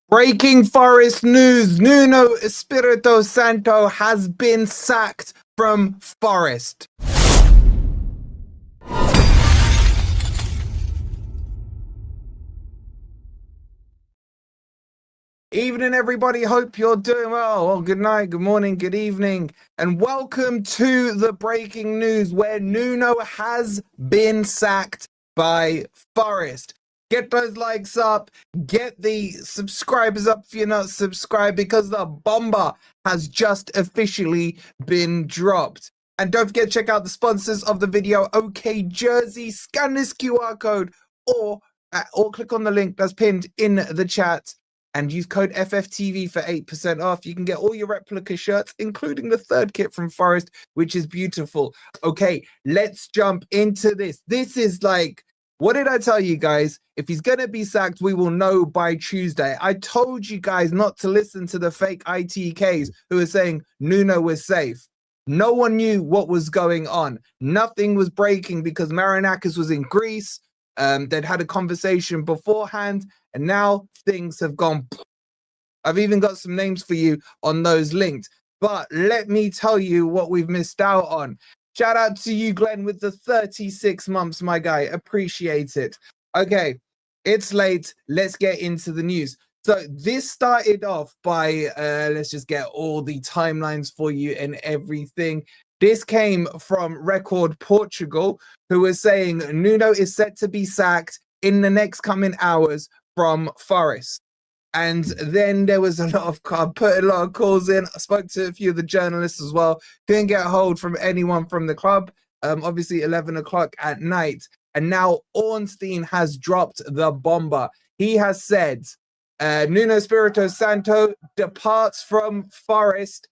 Breaking Forest news, Nuno Espírito Santo has been sacked from Forest. Evening, everybody. Hope you're doing well. Well, good night, good morning, good evening, and welcome to the breaking news where Nuno has been sacked by Forest. Get those likes up, get the subscribers up if you're not subscribed, because the bomber has just officially been dropped. And don't forget to check out the sponsors of the video, OK Jersey. Scan this QR code or click on the link that's pinned in the chat and use code FFTV for 8% off. You can get all your replica shirts, including the third kit from Forest, which is beautiful. Okay, let's jump into this. This is like, what did I tell you guys? If he's going to be sacked, we will know by Tuesday. I told you guys not to listen to the fake ITKs who are saying Nuno was safe. No one knew what was going on. Nothing was breaking because Marinakis was in Greece. They'd had a conversation beforehand, and now things have gone. I've even got some names for you on those linked. But let me tell you what we've missed out on. Shout out to you, Glenn, with the 36 months, my guy. Appreciate it. Okay, it's late. Let's get into the news. So this started off by, let's just get all the timelines for you and everything. This came from Record Portugal, who was saying Nuno is set to be sacked in the next coming hours from Forest. And then there was I put a lot of calls in. I spoke to a few of the journalists as well. Couldn't get a hold from anyone from the club. Obviously 11 o'clock at night. And now Ornstein has dropped the bomber. He has said Nuno Espírito Santo departs from Forest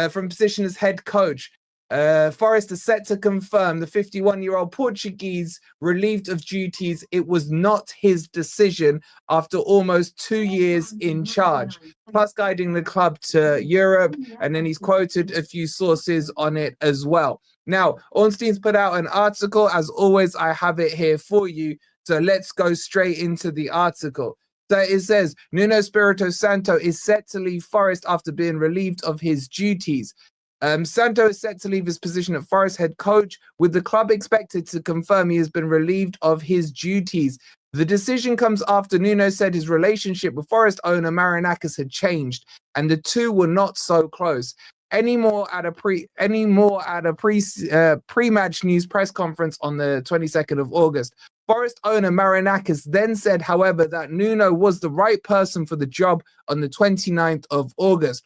from position as head coach. Forest is set to confirm the 51-year-old Portuguese relieved of duties. It was not his decision after almost 2 years in charge, plus guiding the club to Europe. And then he's quoted a few sources on it as well. Now, Ornstein's put out an article. As always, I have it here for you. So let's go straight into the article. So it says, Nuno Espírito Santo is set to leave Forest after being relieved of his duties. Santo is set to leave his position at Forest head coach, with the club expected to confirm he has been relieved of his duties. The decision comes after Nuno said his relationship with Forest owner Marinakis had changed, and the two were not so close. Any more at a pre-match news press conference on the 22nd of August. Forest owner Marinakis then said, however, that Nuno was the right person for the job on the 29th of August.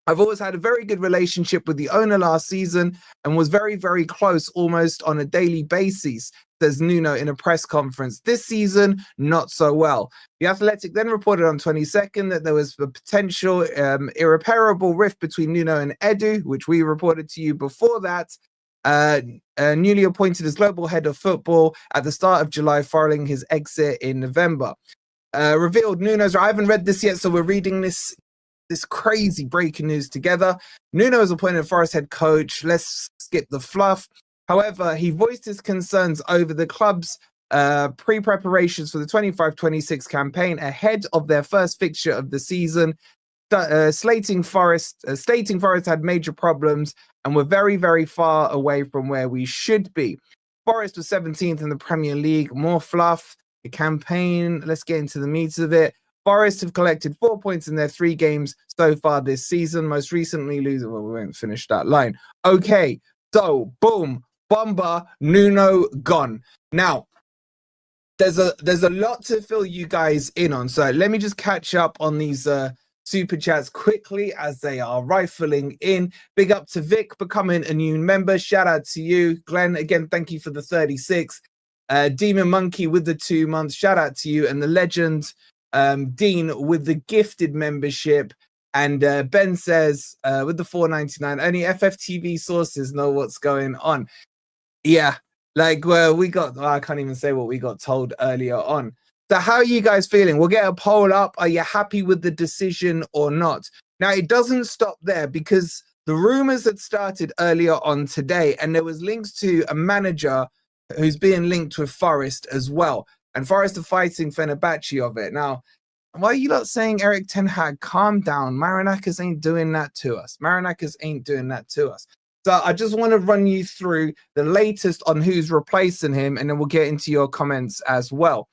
I've always had a very good relationship with the owner last season and was very, very close almost on a daily basis, says Nuno in a press conference. This season, not so well. The Athletic then reported on 22nd that there was a potential irreparable rift between Nuno and Edu, which we reported to you before that. Newly appointed as global head of football at the start of July following his exit in November. Revealed Nuno's, I haven't read this yet, so we're reading this crazy breaking news together. Nuno is appointed Forest head coach. Let's skip the fluff. However, he voiced his concerns over the club's pre-preparations for the 25-26 campaign ahead of their first fixture of the season, stating Forest had major problems and were very, very far away from where we should be. Forest was 17th in the Premier League. More fluff. The campaign, let's get into the meat of it. Forest have collected 4 points in their 3 games so far this season, most recently losing. Well, we won't finish that line. Okay, so boom, bomber, Nuno gone. Now, there's a lot to fill you guys in on. So let me just catch up on these super chats quickly as they are rifling in. Big up to Vic becoming a new member. Shout out to you, Glenn. Again, thank you for the 36. Demon Monkey with the 2 months. Shout out to you, and the legend. Dean with the gifted membership, and Ben says with the $4.99, only FFTV sources know what's going on. Yeah, like we got, I can't even say what we got told earlier on. So how are you guys feeling? We'll get a poll up. Are you happy with the decision or not? Now, it doesn't stop there, because the rumors had started earlier on today, and there was links to a manager who's being linked with Forest as well. And Forest are fighting Fenerbahce of it. Now, why are you lot saying Eric Ten Hag? Calm down. Marinakis ain't doing that to us. Marinakis ain't doing that to us. So I just want to run you through the latest on who's replacing him, and then we'll get into your comments as well.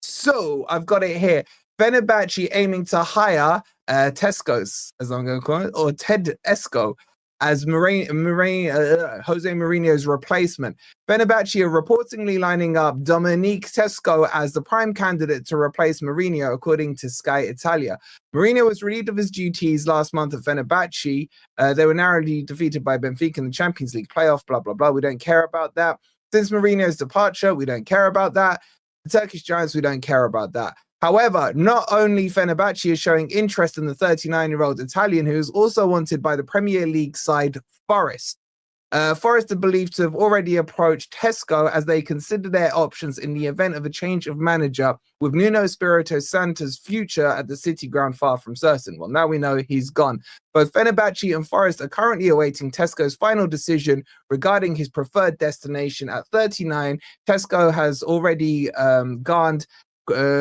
So I've got it here. Fenerbahce aiming to hire Tesco's, as I'm going to call it, or Ted Esco, as Jose Mourinho's replacement. Fenerbahce are reportedly lining up Dominique Tesco as the prime candidate to replace Mourinho, according to Sky Italia. Mourinho was relieved of his duties last month at Fenerbahce. They were narrowly defeated by Benfica in the Champions League playoff, blah, blah, blah. We don't care about that. Since Mourinho's departure, we don't care about that. The Turkish Giants, we don't care about that. However, not only Fenerbahce is showing interest in the 39-year-old Italian, who is also wanted by the Premier League side Forest. Forest are believed to have already approached Tesco as they consider their options in the event of a change of manager, with Nuno Espírito Santo's future at the City ground far from certain. Well, now we know he's gone. Both Fenerbahce and Forest are currently awaiting Tesco's final decision regarding his preferred destination. At 39, Tesco has already garnered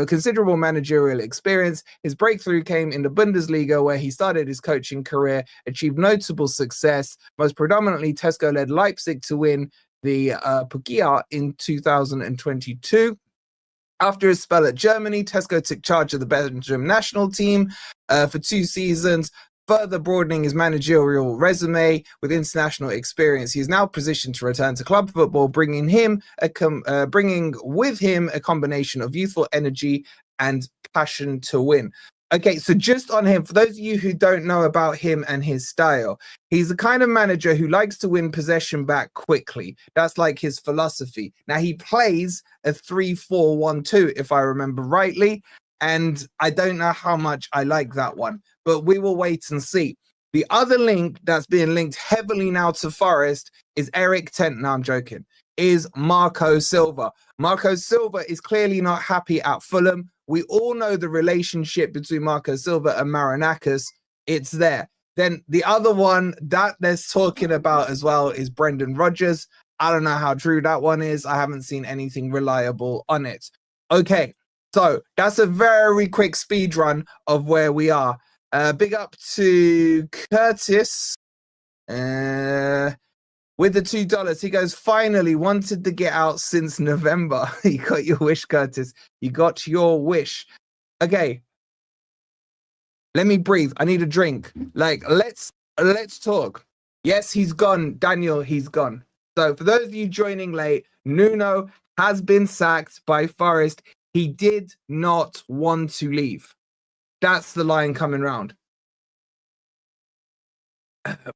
considerable managerial experience. His breakthrough came in the Bundesliga, where he started his coaching career, achieved notable success. Most predominantly, Tesco led Leipzig to win the Pokal in 2022. After his spell at Germany, Tesco took charge of the Belgium national team for 2 seasons, further broadening his managerial resume with international experience. He is now positioned to return to club football, bringing with him a combination of youthful energy and passion to win. Okay, so just on him, for those of you who don't know about him and his style, he's the kind of manager who likes to win possession back quickly. That's like his philosophy. Now, he plays a 3-4-1-2, if I remember rightly, and I don't know how much I like that one, but we will wait and see. The other link that's being linked heavily now to Forest is is Marco Silva. Marco Silva is clearly not happy at Fulham. We all know the relationship between Marco Silva and Marinakis. It's there. Then the other one that they're talking about as well is Brendan Rodgers. I don't know how true that one is. I haven't seen anything reliable on it. Okay. So that's a very quick speed run of where we are. Big up to Curtis with the $2. He goes, finally wanted to get out since November. You got your wish, Curtis. You got your wish. Okay. Let me breathe. I need a drink. Like, let's talk. Yes, he's gone. Daniel, he's gone. So for those of you joining late, Nuno has been sacked by Forest. He did not want to leave. That's the line coming round.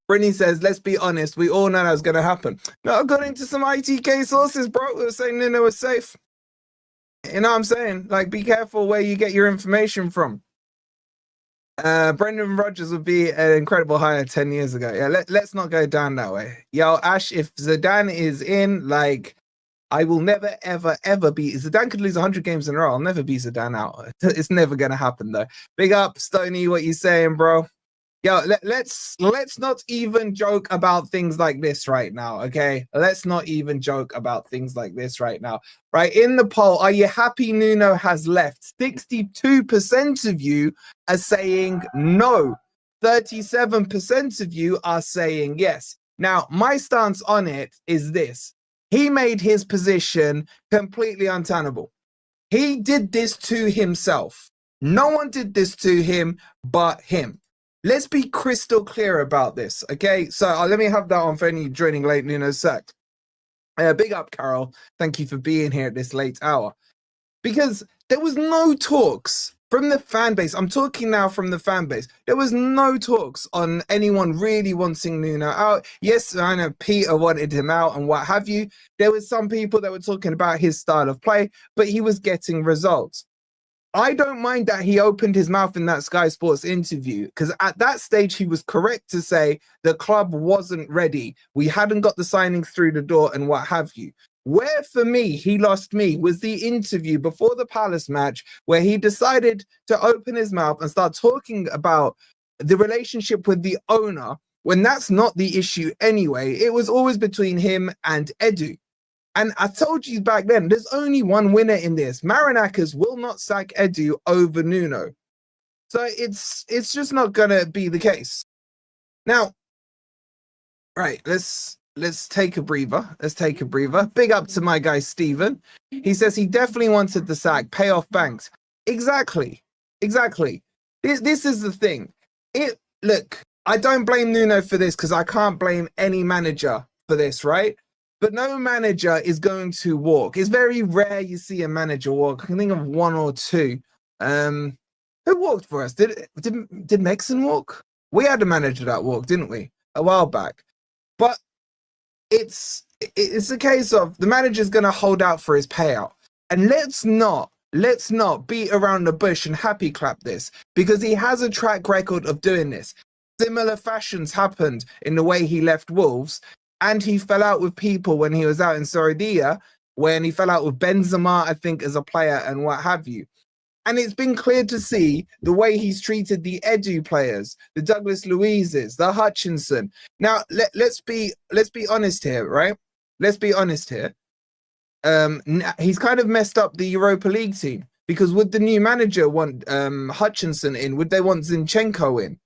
Brittany says, let's be honest, we all know that's going to happen. No, according to some ITK sources, bro, we were saying Nuno was safe. You know what I'm saying? Like, be careful where you get your information from. Brendan Rodgers would be an incredible hire 10 years ago. Yeah, let's not go down that way. Yo, Ash, if Zidane is in, like, I will never, ever, ever be. Zidane could lose 100 games in a row. I'll never beat Zidane out. It's never going to happen, though. Big up, Stoney, what you saying, bro? Yo, let's not even joke about things like this right now, okay? Let's not even joke about things like this right now. Right, in the poll, are you happy Nuno has left? 62% of you are saying no. 37% of you are saying yes. Now, my stance on it is this. He made his position completely untenable. He did this to himself. No one did this to him but him. Let's be crystal clear about this, okay? So let me have that on for any joining late Nuno's sacked. Big up, Carol. Thank you for being here at this late hour. Because there was no talks from the fan base. I'm talking now from the fan base. There was no talks on anyone really wanting Nuno out. Yes, I know Peter wanted him out and what have you. There was some people that were talking about his style of play, but he was getting results. I don't mind that he opened his mouth in that Sky Sports interview, because at that stage, he was correct to say the club wasn't ready. We hadn't got the signings through the door and what have you. Where, for me, he lost me was the interview before the Palace match, where he decided to open his mouth and start talking about the relationship with the owner, when that's not the issue anyway. It was always between him and Edu. And I told you back then, there's only one winner in this. Marinakis will not sack Edu over Nuno. So it's just not gonna be the case. Now, right, let's take a breather. Let's take a breather. Big up to my guy Steven. He says he definitely wanted the sack, pay off banks. Exactly. Exactly. This is the thing. Look, I don't blame Nuno for this because I can't blame any manager for this, right? But no manager is going to walk. It's very rare you see a manager walk. I can think of one or two. Who walked for us? Did Megson walk? We had a manager that walked, didn't we? A while back. But it's a case of the manager's going to hold out for his payout. And let's not beat around the bush and happy clap this, because he has a track record of doing this. Similar fashions happened in the way he left Wolves, and he fell out with people when he was out in Saudi, when he fell out with Benzema, I think, as a player and what have you. And it's been clear to see the way he's treated the Edu players, the Douglas Luizes, the Hutchinson. Now, let's be honest here, right? Let's be honest here. He's kind of messed up the Europa League team, because would the new manager want Hutchinson in? Would they want Zinchenko in?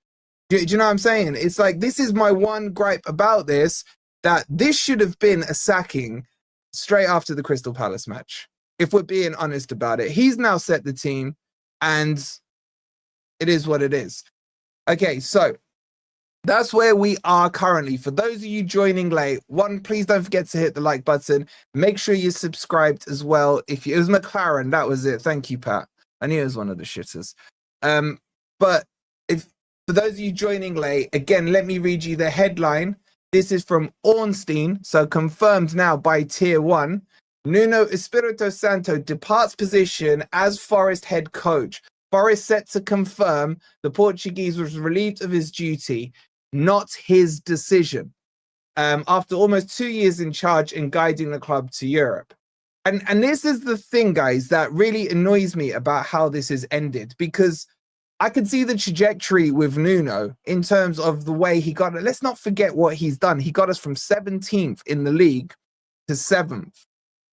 Do you know what I'm saying? It's like, this is my one gripe about this, that this should have been a sacking straight after the Crystal Palace match. If we're being honest about it, he's now set the team, and it is what it is. Okay, so that's where we are currently. For those of you joining late, please don't forget to hit the like button. Make sure you're subscribed as well. It was McLaren, that was it. Thank you, Pat. I knew it was one of the shitters. But for those of you joining late, again, let me read you the headline. This is from Ornstein, so confirmed now by Tier 1. Nuno Espírito Santo departs position as Forest head coach. Forest set to confirm the Portuguese was relieved of his duty, not his decision, after almost 2 years in charge and guiding the club to Europe. And this is the thing, guys, that really annoys me about how this has ended, because I can see the trajectory with Nuno in terms of the way he got it. Let's not forget what he's done. He got us from 17th in the league to 7th,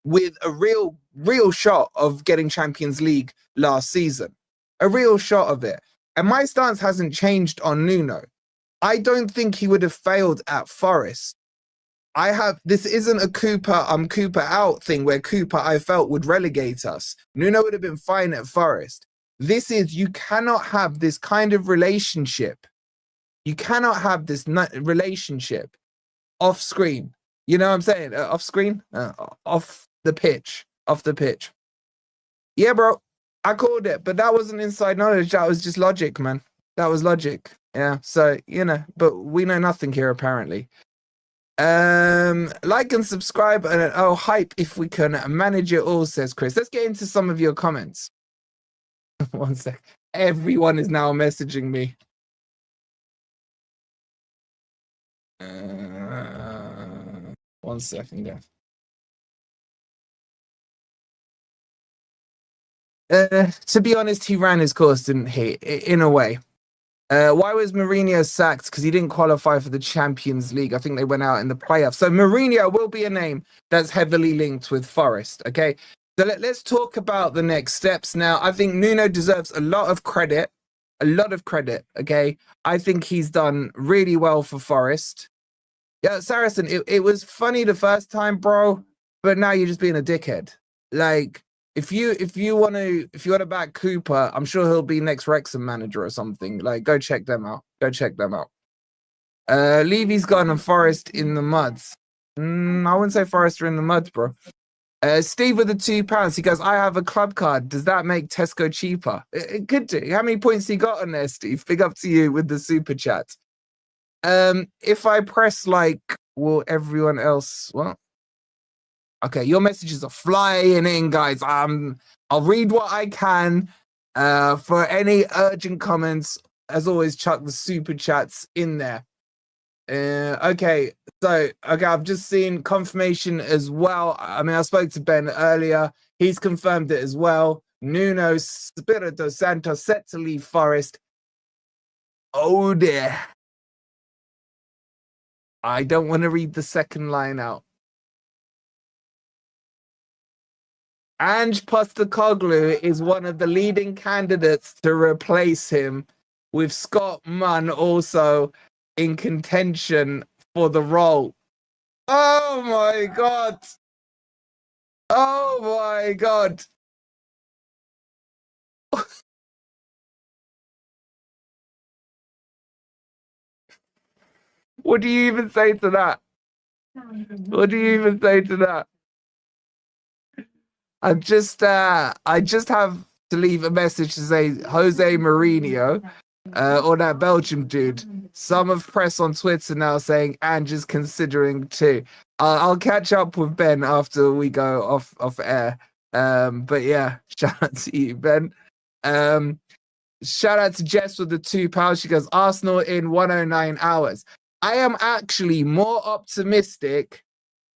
with a real shot of getting Champions League last season. A real shot of it. And my stance hasn't changed on Nuno. I don't think he would have failed at Forest. This isn't a Cooper out thing where Cooper, I felt, would relegate us. Nuno would have been fine at Forest. This is, you cannot have this kind of relationship. You cannot have this relationship off screen. You know what I'm saying? Off screen? Off the pitch. Off the pitch. Yeah, bro. I called it, but that wasn't inside knowledge. That was just logic, man. That was logic. Yeah. So, but we know nothing here, apparently. Like and subscribe, and hype if we can manage it all, says Chris. Let's get into some of your comments. 1 sec. Everyone is now messaging me. One second, guys. To be honest, he ran his course, didn't he? In a way. Why was Mourinho sacked? Because he didn't qualify for the Champions League. I think they went out in the playoffs. So Mourinho will be a name that's heavily linked with Forest. Okay. So let's talk about the next steps now. I think Nuno deserves a lot of credit. A lot of credit. Okay. I think he's done really well for Forest. Yeah, Saracen, it was funny the first time, bro, but now you're just being a dickhead. Like, if you want to back Cooper, I'm sure he'll be next Wrexham manager or something. Like, go check them out. Go check them out. Levy's gone and Forest in the muds. I wouldn't say Forest are in the muds, bro. Steve with the £2. He goes, I have a club card. Does that make Tesco cheaper? It could do. How many points he got on there, Steve? Big up to you with the super chat. If I press like, will everyone else? Well, okay, your messages are flying in, guys. I'll read what I can. For any urgent comments, as always, chuck the super chats in there. Okay, so I've just seen confirmation as well. I mean, I spoke to Ben earlier. He's confirmed it as well. Nuno Espírito Santo set to leave Forest. Oh dear. I don't want to read the second line out. Ange Postecoglou is one of the leading candidates to replace him, with Scott Munn also in contention for the role. Oh my God. Oh my God. What do you even say to that? What do you even say to that? I just have to leave a message to say Jose Mourinho, or that Belgium dude. Some of press on Twitter now saying Ange is considering too. I'll catch up with Ben after we go off air. But yeah, shout out to you, Ben. Shout out to Jess with the £2. She goes, Arsenal in 109 hours. I am actually more optimistic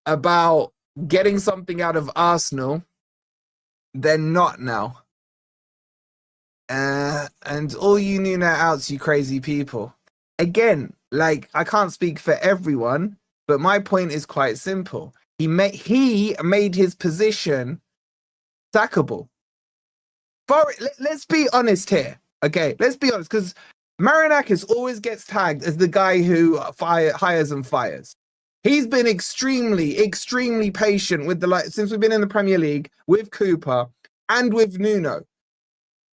about getting something out of Arsenal than not now. And all you Nuno outs, you crazy people. Again, like, I can't speak for everyone, but my point is quite simple. He made his position sackable. Let's be honest here. Okay, let's be honest, because Marinakis always gets tagged as the guy who hires and fires. He's been extremely patient with since we've been in the Premier League, with Cooper and with Nuno.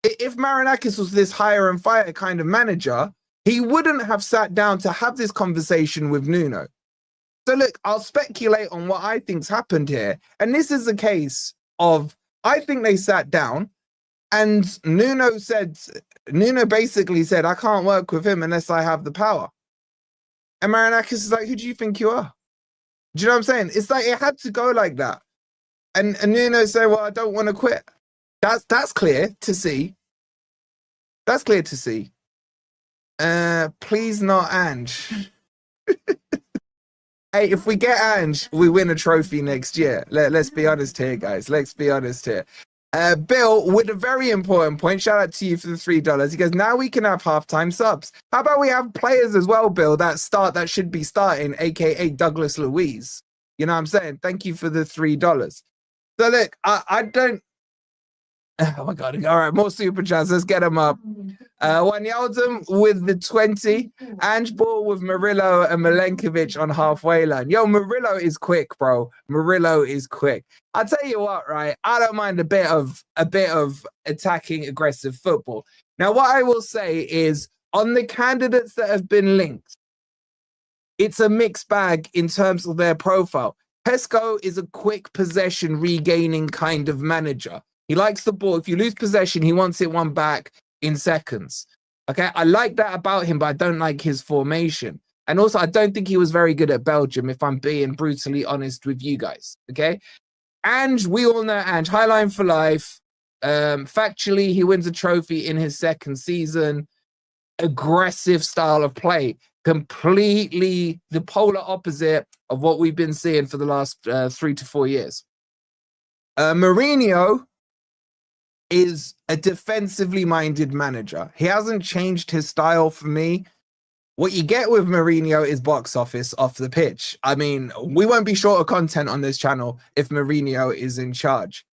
If Marinakis was this hire and fire kind of manager, he wouldn't have sat down to have this conversation with Nuno. So look, I'll speculate on what I think's happened here. And this is a case of, I think they sat down and Nuno basically said, I can't work with him unless I have the power. And Marinakis is like, who do you think you are? Do you know what I'm saying? It's like, it had to go like that. And Nuno said, well, I don't want to quit. That's clear to see. That's clear to see. Please not Ange. Hey, if we get Ange, we win a trophy next year. Let's be honest here, guys. Let's be honest here. Bill, with a very important point, shout out to you for the $3. He goes, now we can have halftime subs. How about we have players as well, Bill, that should be starting, aka Douglas Luiz. You know what I'm saying? Thank you for the $3. So look, I don't. Oh my God. All right, more super chats. Let's get them up. Wijnaldum with the 20. Ange ball with Murillo and Milenkovic on halfway line. Yo, Murillo is quick, bro. Murillo is quick. I'll tell you what, right? I don't mind a bit of attacking, aggressive football. Now, what I will say is, on the candidates that have been linked, it's a mixed bag in terms of their profile. Pesco is a quick possession regaining kind of manager. He likes the ball. If you lose possession, he wants it one back in seconds. Okay, I like that about him, but I don't like his formation. And also, I don't think he was very good at Belgium, if I'm being brutally honest with you guys. Okay, Ange, we all know Ange, high line for life. Factually, he wins a trophy in his second season. Aggressive style of play, completely the polar opposite of what we've been seeing for the last 3 to 4 years. Mourinho is a defensively minded manager. He hasn't changed his style for me. What you get with Mourinho is box office off the pitch. I mean, we won't be short of content on this channel if Mourinho is in charge.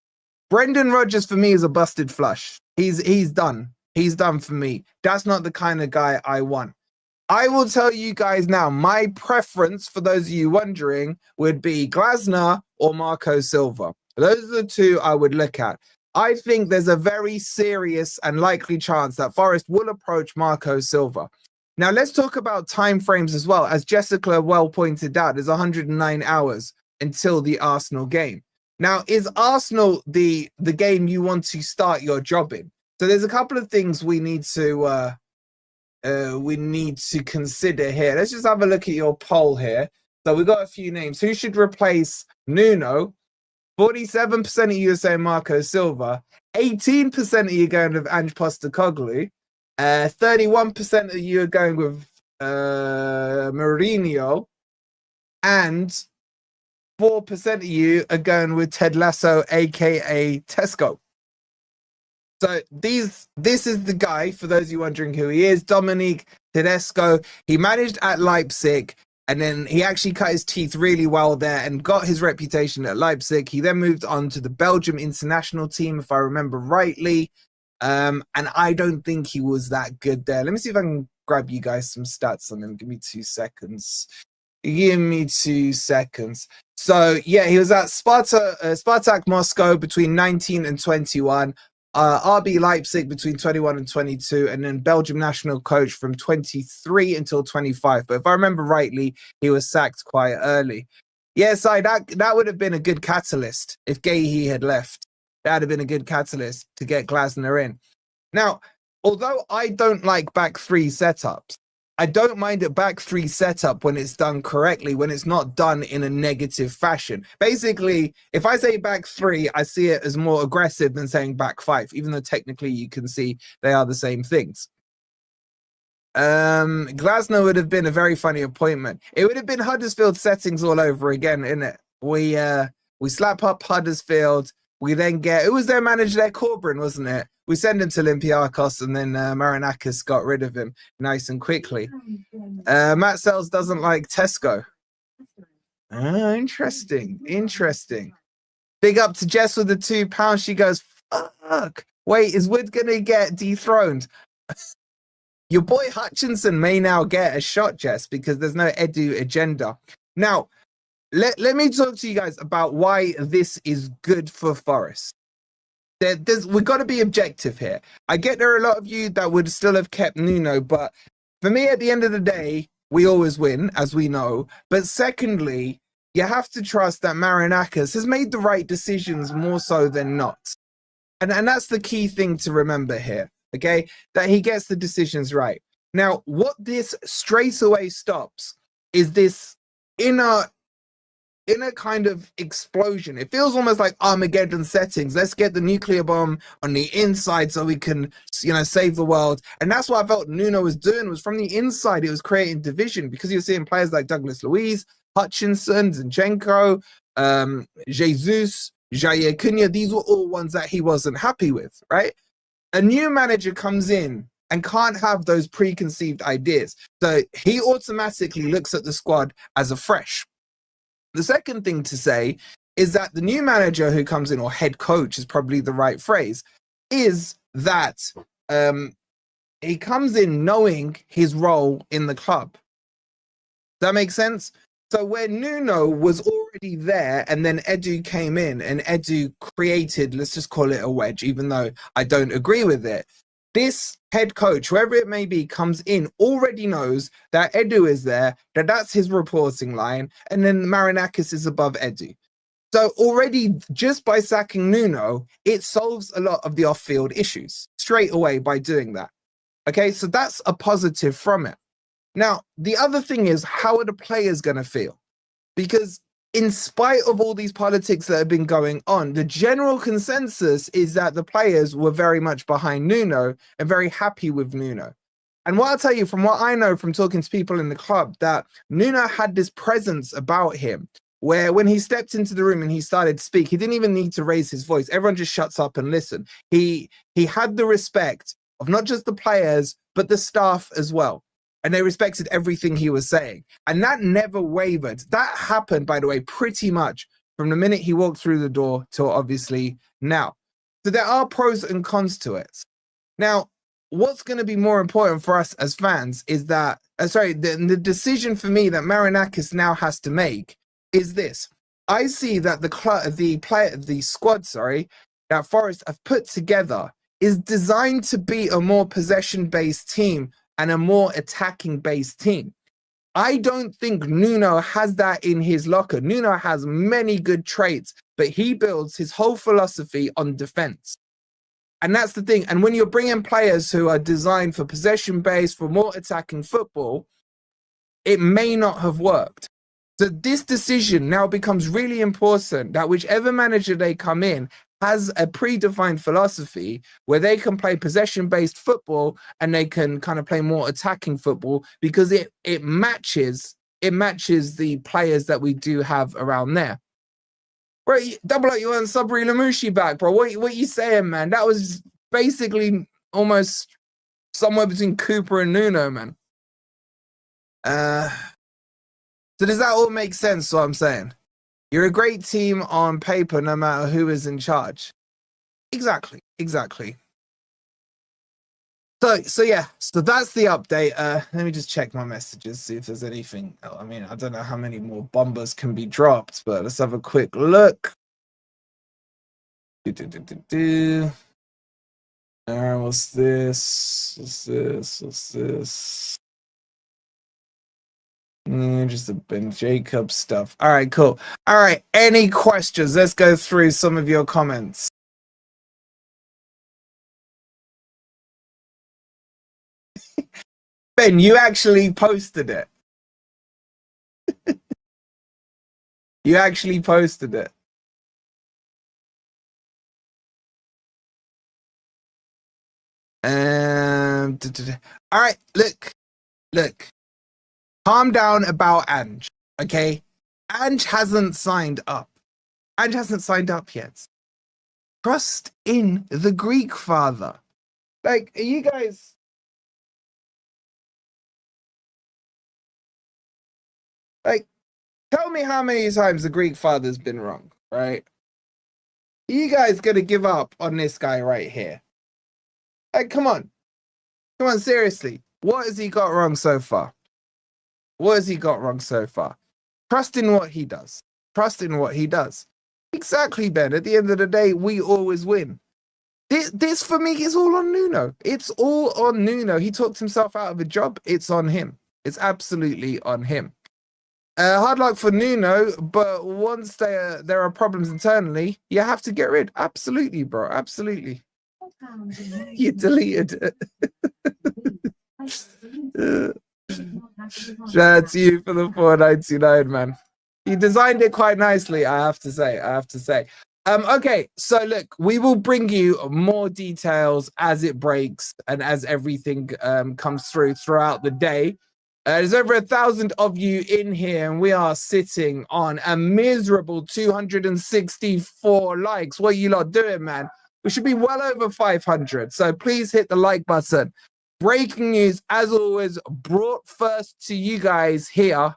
Brendan Rodgers for me is a busted flush. He's done. He's done for me. That's not the kind of guy I want. I will tell you guys now, my preference, for those of you wondering, would be Glasner or Marco Silva. Those are the two I would look at. I think there's a very serious and likely chance that Forest will approach Marco Silva. Now, let's talk about timeframes as well. As Jessica well pointed out, there's 109 hours until the Arsenal game. Now, is Arsenal the game you want to start your job in? So there's a couple of things we need to consider here. Let's just have a look at your poll here. So we've got a few names. Who should replace Nuno? 47% of you are saying Marco Silva. 18% of you are going with Ange Postecoglou. 31% of you are going with Mourinho. And 4% of you are going with Ted Lasso, aka Tesco. So this is the guy, for those of you wondering who he is, Dominique Tedesco. He managed at Leipzig. And then he actually cut his teeth really well there and got his reputation at Leipzig. He then moved on to the Belgium international team, if I remember rightly. And I don't think he was that good there. Let me see if I can grab you guys some stats on him. Give me 2 seconds. Give me 2 seconds. So, yeah, he was at Spartak Moscow between 19 and 21. RB Leipzig between 21 and 22, and then Belgium national coach from 23 until 25. But if I remember rightly, he was sacked quite early. Yeah, so that would have been a good catalyst if Gahey had left. That would have been a good catalyst to get Glasner in. Now, although I don't like back three setups, I don't mind a back three setup when it's done correctly, when it's not done in a negative fashion. Basically, if I say back three, I see it as more aggressive than saying back five, even though technically you can see they are the same things. Glasner would have been a very funny appointment. It would have been Huddersfield settings all over again, innit? We slap up Huddersfield. We then get, who was their manager there? Corbyn, wasn't it? We send him to Olympiacos, and then Marinakis got rid of him nice and quickly. Matt Sels doesn't like Tesco. Interesting. Big up to Jess with the £2. She goes, fuck. Wait, is Wood going to get dethroned? Your boy Hutchinson may now get a shot, Jess, because there's no Edu agenda. Now, let me talk to you guys about why this is good for Forest. We've got to be objective here. I get there are a lot of you that would still have kept Nuno, but for me, at the end of the day, we always win, as we know. But secondly, you have to trust that Marinakis has made the right decisions more so than not. And that's the key thing to remember here, okay? That he gets the decisions right. Now, what this straight away stops is this inner kind of explosion. It feels almost like Armageddon settings. Let's get the nuclear bomb on the inside so we can, save the world. And that's what I felt Nuno was doing, was from the inside, it was creating division, because you're seeing players like Douglas Luiz, Hutchinson, Zinchenko, Jesus, Jair Cunha. These were all ones that he wasn't happy with, right? A new manager comes in and can't have those preconceived ideas. So he automatically looks at the squad as a fresh. The second thing to say is that the new manager who comes in, or head coach is probably the right phrase, is that he comes in knowing his role in the club. Does that make sense? So where Nuno was already there and then Edu came in and Edu created, let's just call it a wedge, even though I don't agree with it. This head coach, whoever it may be, comes in, already knows that Edu is there, that's his reporting line, and then Marinakis is above Edu. So already, just by sacking Nuno, it solves a lot of the off-field issues straight away by doing that. Okay, so that's a positive from it. Now, the other thing is, how are the players going to feel? Because in spite of all these politics that have been going on, the general consensus is that the players were very much behind Nuno and very happy with Nuno. And what I'll tell you, from what I know from talking to people in the club, that Nuno had this presence about him where when he stepped into the room and he started to speak, he didn't even need to raise his voice. Everyone just shuts up and listen. He had the respect of not just the players, but the staff as well. And they respected everything he was saying. And that never wavered. That happened, by the way, pretty much from the minute he walked through the door till obviously now. So there are pros and cons to it. Now, what's going to be more important for us as fans is that, the decision for me that Marinakis now has to make is this. I see that the squad that Forest have put together is designed to be a more possession-based team and a more attacking-based team. I don't think Nuno has that in his locker. Nuno has many good traits, but he builds his whole philosophy on defense. And that's the thing. And when you're bringing players who are designed for possession-based, for more attacking football, it may not have worked. So this decision now becomes really important, that whichever manager they come in has a predefined philosophy where they can play possession-based football and they can kind of play more attacking football, because it matches the players that we do have around there. Bro, double up, you want Sabri Lamouchi back, bro. What you saying, man? That was basically almost somewhere between Cooper and Nuno, man. So does that all make sense, what I'm saying? You're a great team on paper, no matter who is in charge. Exactly. So yeah, so that's the update. Let me just check my messages, see if there's anything. I mean, I don't know how many more bombers can be dropped, but let's have a quick look. What's this? Just a Ben Jacob stuff. All right, cool. All right, any questions? Let's go through some of your comments. Ben, you actually posted it. You actually posted it. All right, look. Calm down about Ange, okay? Ange hasn't signed up. Ange hasn't signed up yet. Trust in the Greek father. Like, are you guys... Like, tell me how many times the Greek father's been wrong, right? Are you guys gonna give up on this guy right here? Like, come on. Come on, seriously. What has he got wrong so far? What has he got wrong so far? Trust in what he does. Trust in what he does. Exactly, Ben. At the end of the day, we always win. This for me is all on Nuno. It's all on Nuno. He talked himself out of a job. It's on him. It's absolutely on him. Hard luck for Nuno, but once there are problems internally, you have to get rid. Absolutely, bro. Absolutely. You deleted it. Shout out to you for the 4.99, man. You designed it quite nicely, I have to say. Okay, so look, we will bring you more details as it breaks and as everything comes through throughout the day. There's over 1,000 of you in here, and we are sitting on a miserable 264 likes. What are you lot doing, man? We should be well over 500, so please hit the like button. Breaking news, as always, brought first to you guys here.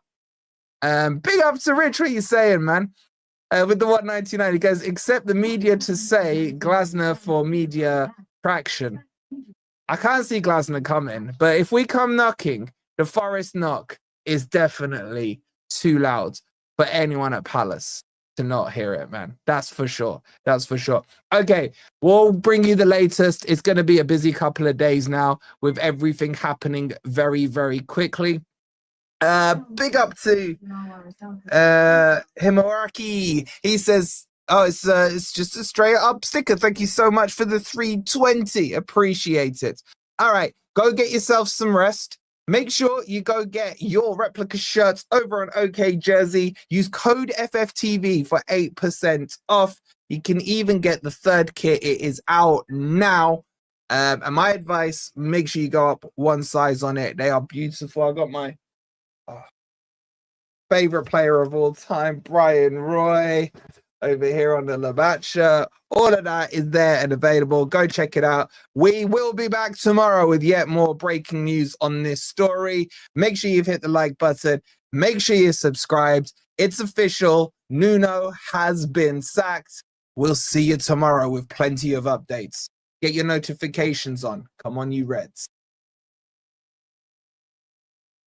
Big up to Rich, what are you saying, man? With the 199, he goes, except the media to say Glasner for media traction. I can't see Glasner coming, but if we come knocking, the Forest knock is definitely too loud for anyone at Palace to not hear it, man. That's for sure. Okay, we'll bring you the latest. It's going to be a busy couple of days now with everything happening very, very quickly. Big up to Himoraki. He says, oh, it's just a straight up sticker. Thank you so much for the 320. Appreciate it. All right, go get yourself some rest. Make sure you go get your replica shirts over on OK Jersey. Use code FFTV for 8% off. You can even get the third kit. It is out now. And my advice, make sure you go up one size on it. They are beautiful. I got my favorite player of all time, Brian Roy, over here on the Labatt shirt. All of that is there and available. Go check it out. We will be back tomorrow with yet more breaking news on this story. Make sure you've hit the like button. Make sure you're subscribed. It's official. Nuno has been sacked. We'll see you tomorrow with plenty of updates. Get your notifications on. Come on, you Reds.